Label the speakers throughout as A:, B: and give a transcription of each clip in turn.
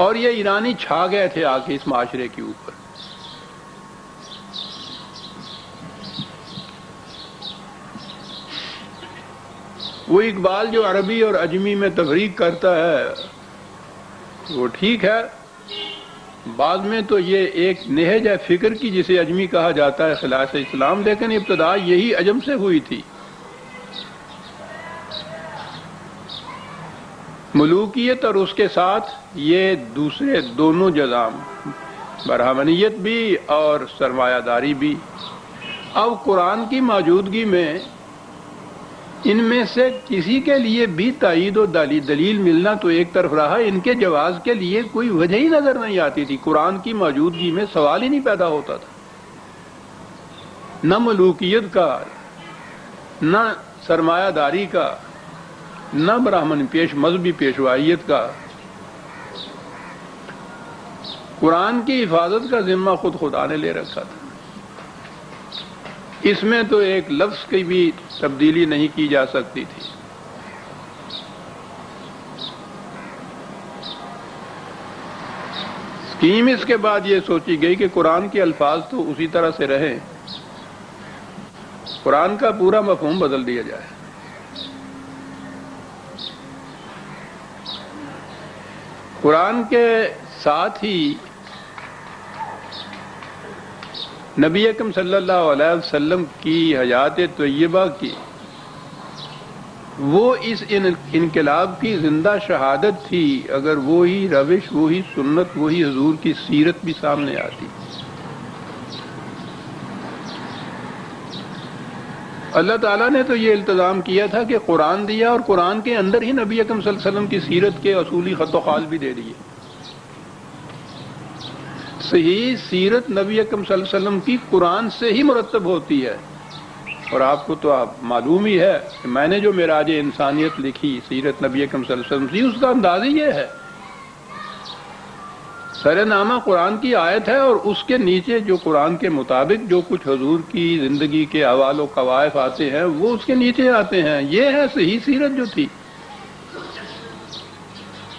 A: اور یہ ایرانی چھا گئے تھے آ کے اس معاشرے کے اوپر. وہ اقبال جو عربی اور عجمی میں تفریق کرتا ہے وہ ٹھیک ہے، بعد میں تو یہ ایک نہج ہے فکر کی جسے عجمی کہا جاتا ہے خلاف اسلام، لیکن ابتدا یہی عجم سے ہوئی تھی. ملوکیت اور اس کے ساتھ یہ دوسرے دونوں جذام، برہمنیت بھی اور سرمایہ داری بھی. اب قرآن کی موجودگی میں ان میں سے کسی کے لیے بھی تائید و دلیل ملنا تو ایک طرف رہا، ان کے جواز کے لیے کوئی وجہ ہی نظر نہیں آتی تھی. قرآن کی موجودگی میں سوال ہی نہیں پیدا ہوتا تھا، نہ ملوکیت کا، نہ سرمایہ داری کا، نہ براہمن مذہبی پیشوائیت کا. قرآن کی حفاظت کا ذمہ خود خدا نے لے رکھا تھا. اس میں تو ایک لفظ کی بھی تبدیلی نہیں کی جا سکتی تھی. اسکیم اس کے بعد یہ سوچی گئی کہ قرآن کے الفاظ تو اسی طرح سے رہیں، قرآن کا پورا مفہوم بدل دیا جائے. قرآن کے ساتھ ہی نبی اکرم صلی اللہ علیہ وسلم کی حیات طیبہ کی وہ اس انقلاب کی زندہ شہادت تھی. اگر وہی روش، وہی سنت، وہی حضور کی سیرت بھی سامنے آتی. اللہ تعالیٰ نے تو یہ التزام کیا تھا کہ قرآن دیا اور قرآن کے اندر ہی نبی اکرم صلی اللہ علیہ وسلم کی سیرت کے اصولی خط و خال بھی دے دیے. صحیح سیرت نبی اکرم صلی اللہ علیہ وسلم کی قرآن سے ہی مرتب ہوتی ہے. اور آپ کو تو معلوم ہی ہے کہ میں نے جو معراج انسانیت لکھی سیرت نبی اکرم صلی اللہ علیہ وسلم کی، اس کا انداز ہی یہ ہے. سر نامہ قرآن کی آیت ہے اور اس کے نیچے جو قرآن کے مطابق جو کچھ حضور کی زندگی کے احوال و قوائف آتے ہیں وہ اس کے نیچے آتے ہیں. یہ ہے صحیح سیرت جو تھی.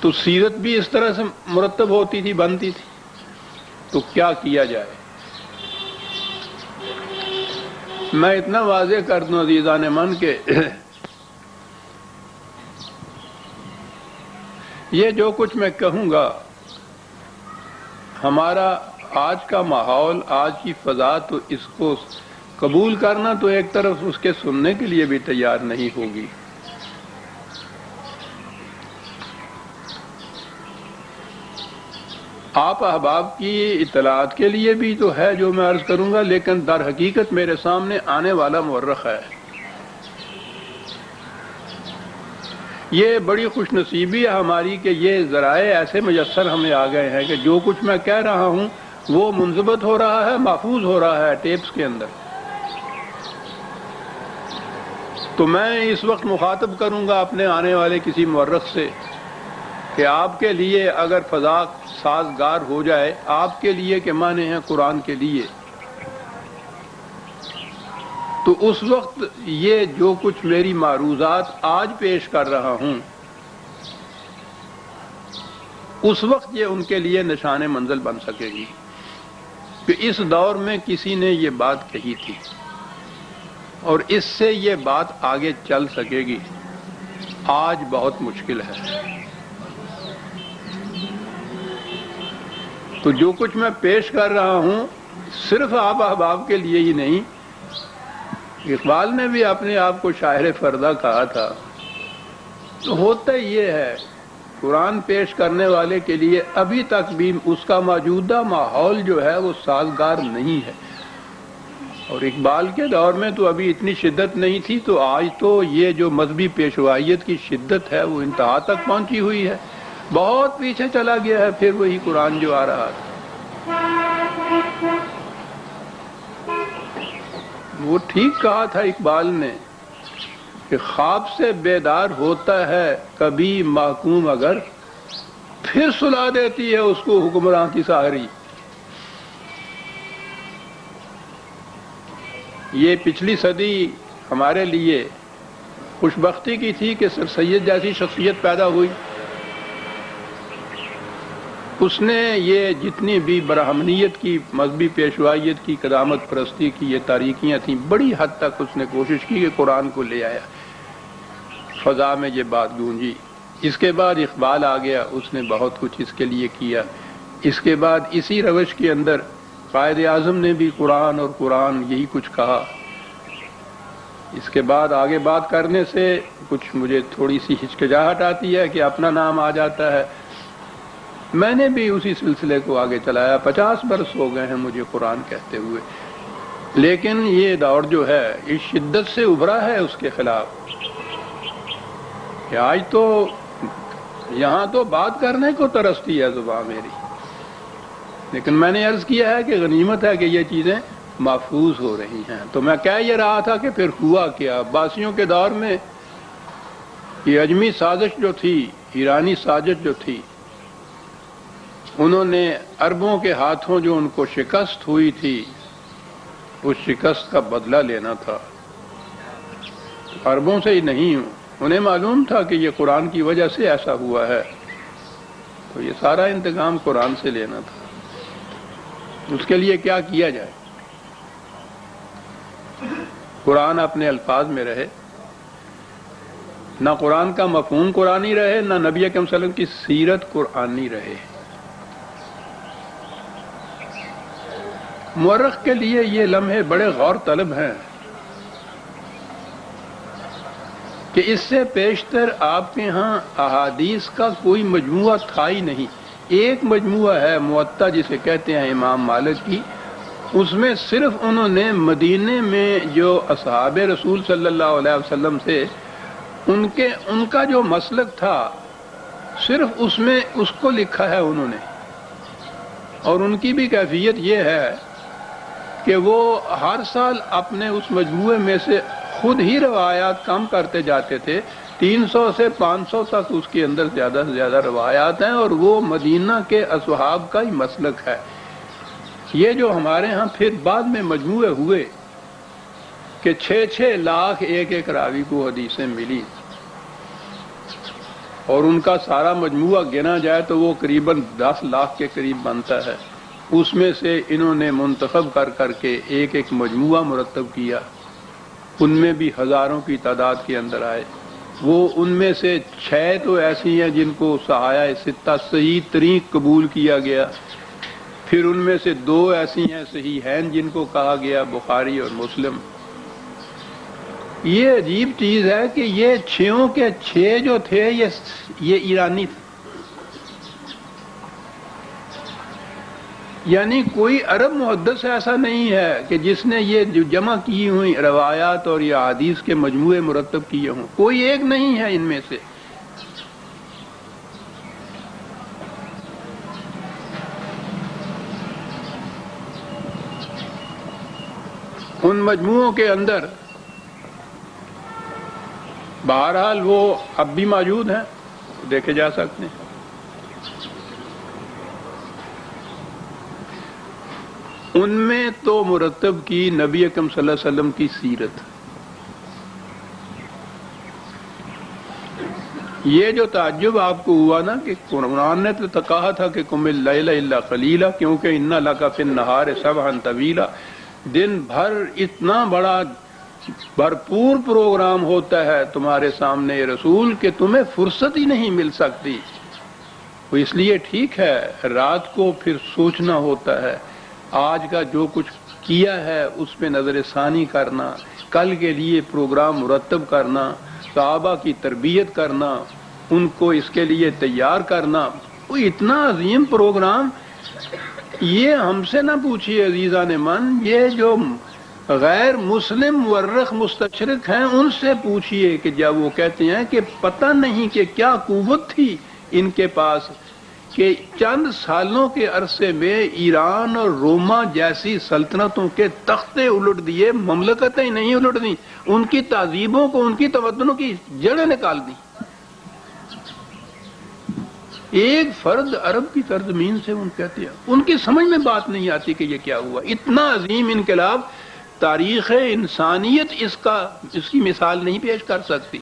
A: تو سیرت بھی اس طرح سے مرتب ہوتی تھی، بنتی تھی. تو کیا کیا جائے؟ میں اتنا واضح کر دوں عزیزان من کہ یہ جو کچھ میں کہوں گا، ہمارا آج کا ماحول، آج کی فضا تو اس کو قبول کرنا تو ایک طرف اس کے سننے کے لیے بھی تیار نہیں ہوگی. آپ احباب کی اطلاعات کے لیے بھی تو ہے جو میں عرض کروں گا، لیکن در حقیقت میرے سامنے آنے والا مورخ ہے. یہ بڑی خوش نصیبی ہے ہماری کہ یہ ذرائع ایسے میسر ہمیں آ گئے ہیں کہ جو کچھ میں کہہ رہا ہوں وہ منضبط ہو رہا ہے، محفوظ ہو رہا ہے ٹیپس کے اندر. تو میں اس وقت مخاطب کروں گا اپنے آنے والے کسی مورخ سے کہ آپ کے لیے اگر فضا سازگار ہو جائے، آپ کے لیے کہ معنی ہیں قرآن کے لیے، تو اس وقت یہ جو کچھ میری معروضات آج پیش کر رہا ہوں، اس وقت یہ ان کے لیے نشان منزل بن سکے گی کہ اس دور میں کسی نے یہ بات کہی تھی اور اس سے یہ بات آگے چل سکے گی. آج بہت مشکل ہے. تو جو کچھ میں پیش کر رہا ہوں صرف آپ احباب کے لیے ہی نہیں. اقبال نے بھی اپنے آپ کو شاعر فردہ کہا تھا. تو ہوتا یہ ہے قرآن پیش کرنے والے کے لیے ابھی تک بھی اس کا موجودہ ماحول جو ہے وہ سازگار نہیں ہے. اور اقبال کے دور میں تو ابھی اتنی شدت نہیں تھی، تو آج تو یہ جو مذہبی پیشوائیت کی شدت ہے وہ انتہا تک پہنچی ہوئی ہے. بہت پیچھے چلا گیا ہے پھر وہی قرآن جو آ رہا تھا. وہ ٹھیک کہا تھا اقبال نے کہ خواب سے بیدار ہوتا ہے کبھی محکوم اگر، پھر سلا دیتی ہے اس کو حکمراں کی ساحری. یہ پچھلی صدی ہمارے لیے خوش بختی کی تھی کہ سر سید جیسی شخصیت پیدا ہوئی. اس نے یہ جتنی بھی برہمنیت کی مذہبی پیشوائیت کی قدامت پرستی کی یہ تاریکیاں تھیں بڑی حد تک اس نے کوشش کی کہ قرآن کو لے آیا، فضا میں یہ بات گونجی۔ اس کے بعد اقبال آ گیا، اس نے بہت کچھ اس کے لیے کیا۔ اس کے بعد اسی روش کے اندر قائد اعظم نے بھی قرآن اور قرآن یہی کچھ کہا۔ اس کے بعد آگے بات کرنے سے کچھ مجھے تھوڑی سی ہچکچاہٹ آتی ہے کہ اپنا نام آ جاتا ہے۔ میں نے بھی اسی سلسلے کو آگے چلایا، 50 برس ہو گئے ہیں مجھے قرآن کہتے ہوئے، لیکن یہ دور جو ہے اس شدت سے ابھرا ہے اس کے خلاف کہ آج تو یہاں تو بات کرنے کو ترستی ہے زبان میری، لیکن میں نے عرض کیا ہے کہ غنیمت ہے کہ یہ چیزیں محفوظ ہو رہی ہیں۔ تو میں کہہ یہ رہا تھا کہ پھر ہوا کیا عباسیوں کے دور میں، یہ اجمی سازش جو تھی، ایرانی سازش جو تھی، انہوں نے عربوں کے ہاتھوں جو ان کو شکست ہوئی تھی اس شکست کا بدلہ لینا تھا۔ عربوں سے ہی نہیں، انہیں معلوم تھا کہ یہ قرآن کی وجہ سے ایسا ہوا ہے، تو یہ سارا انتقام قرآن سے لینا تھا۔ اس کے لیے کیا کیا جائے؟ قرآن اپنے الفاظ میں رہے، نہ قرآن کا مفہوم قرآنی رہے، نہ نبی اکرم صلی اللہ علیہ وسلم کی سیرت قرآنی رہے۔ مورخ کے لیے یہ لمحے بڑے غور طلب ہیں کہ اس سے پیشتر آپ کے ہاں احادیث کا کوئی مجموعہ تھا ہی نہیں۔ ایک مجموعہ ہے موطا جسے کہتے ہیں امام مالک کی، اس میں صرف انہوں نے مدینے میں جو اصحاب رسول صلی اللہ علیہ وسلم سے ان کا جو مسلک تھا صرف اس میں اس کو لکھا ہے انہوں نے، اور ان کی بھی کیفیت یہ ہے کہ وہ ہر سال اپنے اس مجموعے میں سے خود ہی روایات کم کرتے جاتے تھے، 300 سے 500 تک اس کے اندر زیادہ سے زیادہ روایات ہیں، اور وہ مدینہ کے اصحاب کا ہی مسلک ہے۔ یہ جو ہمارے ہاں پھر بعد میں مجموعے ہوئے کہ 6-6 لاکھ ایک راوی کو حدیثیں ملی، اور ان کا سارا مجموعہ گنا جائے تو وہ قریباً 10 لاکھ کے قریب بنتا ہے۔ اس میں سے انہوں نے منتخب کر کے ایک مجموعہ مرتب کیا، ان میں بھی ہزاروں کی تعداد کے اندر آئے۔ وہ ان میں سے 6 تو ایسی ہیں جن کو صحاحہ ستہ صحیح ترین قبول کیا گیا، پھر ان میں سے 2 ایسی ہیں صحیحین جن کو کہا گیا بخاری اور مسلم۔ یہ عجیب چیز ہے کہ یہ 6 کے 6 جو تھے یہ ایرانی تھے، یعنی کوئی عرب محدث ایسا نہیں ہے کہ جس نے یہ جو جمع کی ہوئی روایات اور یہ احادیث کے مجموعے مرتب کیے ہوں، کوئی ایک نہیں ہے ان میں سے۔ ان مجموعوں کے اندر بہرحال وہ اب بھی موجود ہیں، دیکھے جا سکتے ہیں۔ ان میں تو مرتب کی نبی اکرم صلی اللہ علیہ وسلم کی سیرت، یہ جو تعجب آپ کو ہوا نا کہ قرآن نے تو کہا تھا کہ قم اللیل الا قلیلا، کیونکہ ان لک فی النہار سبحا طویلا، دن بھر اتنا بڑا بھرپور پروگرام ہوتا ہے تمہارے سامنے یہ رسول کہ تمہیں فرصت ہی نہیں مل سکتی۔ وہ اس لیے ٹھیک ہے رات کو پھر سوچنا ہوتا ہے، آج کا جو کچھ کیا ہے اس پہ نظر ثانی کرنا، کل کے لیے پروگرام مرتب کرنا، صحابہ کی تربیت کرنا، ان کو اس کے لیے تیار کرنا، وہ اتنا عظیم پروگرام۔ یہ ہم سے نہ پوچھیے عزیزان من، یہ جو غیر مسلم مورخ مستشرق ہیں ان سے پوچھیے کہ جب وہ کہتے ہیں کہ پتہ نہیں کہ کیا قوت تھی ان کے پاس کہ چند سالوں کے عرصے میں ایران اور روما جیسی سلطنتوں کے تختے الٹ دیے، مملکتیں نہیں الٹ دیں، ان کی تہذیبوں کو، ان کی تمدنوں کی جڑیں نکال دی۔ ایک فرد عرب کی سرزمین سے ان کہتے ہیں، ان کی سمجھ میں بات نہیں آتی کہ یہ کیا ہوا۔ اتنا عظیم انقلاب تاریخ انسانیت اس کی مثال نہیں پیش کر سکتی۔